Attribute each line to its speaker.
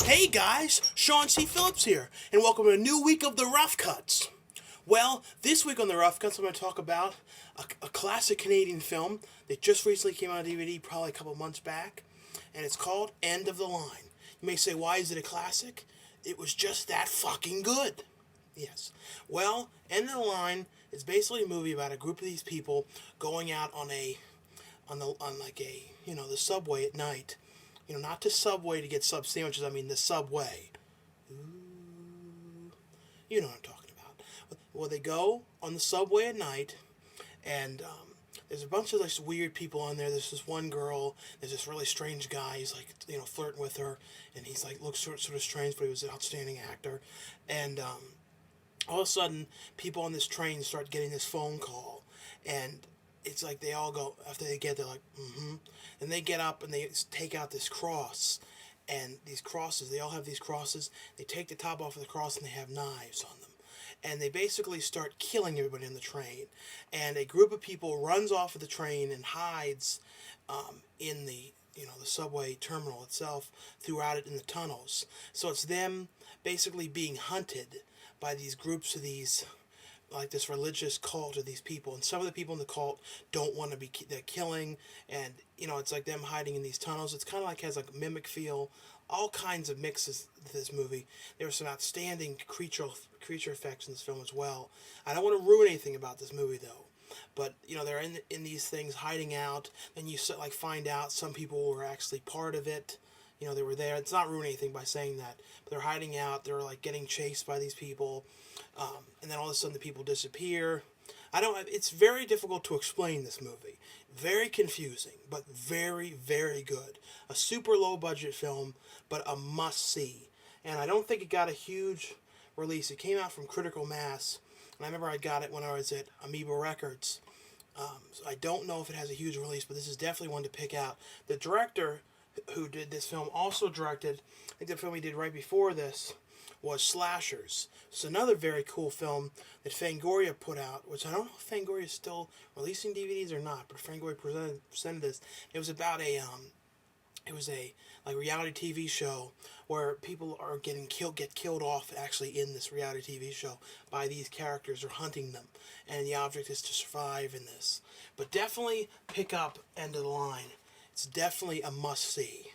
Speaker 1: Hey guys, Sean C. Phillips here, and welcome to a new week of the Rough Cuts. Well, this week on the Rough Cuts, I'm going to talk about a classic Canadian film that just recently came out on DVD, probably a couple months back, and it's called End of the Line. You may say, why is it a classic? It was just that fucking good. Yes. Well, End of the Line is basically a movie about a group of these people going out on the subway at night. Not to Subway to get sub sandwiches, I mean the subway. Ooh, you know what I'm talking about. Well, they go on the subway at night, and there's a bunch of like weird people on there. There's this one girl, there's this really strange guy, he's like, flirting with her, and he's like, looks sort of strange, but he was an outstanding actor. And all of a sudden, people on this train start getting this phone call, and it's like they all go, after they get there, like, mm-hmm. And they get up and they take out this cross. And these crosses, they all have these crosses. They take the top off of the cross and they have knives on them. And they basically start killing everybody on the train. And a group of people runs off of the train and hides in the subway terminal itself, throughout it in the tunnels. So it's them basically being hunted by these groups of these, like this religious cult of these people, and some of the people in the cult don't want to be they're killing, and it's like them hiding in these tunnels. It's kind of like has like a mimic feel, all kinds of mixes to this movie. There were some outstanding creature effects in this film as well. I don't want to ruin anything about this movie though, but they're in these things hiding out, and you find out some people were actually part of it. They were there. It's not ruining anything by saying that, but they're hiding out. They're like getting chased by these people, and then all of a sudden the people disappear. It's very difficult to explain this movie. Very confusing, but very, very good. A super low budget film, but a must see. And I don't think it got a huge release. It came out from Critical Mass, and I remember I got it when I was at Amoeba Records. So I don't know if it has a huge release, but this is definitely one to pick out. The director who did this film also directed, I think the film he did right before this was Slashers. It's another very cool film that Fangoria put out, which I don't know if Fangoria is still releasing DVDs or not, but Fangoria presented this. It was about a reality TV show where people are get killed off actually in this reality TV show by these characters or hunting them, and the object is to survive in this. But definitely pick up End of the Line. It's definitely a must-see.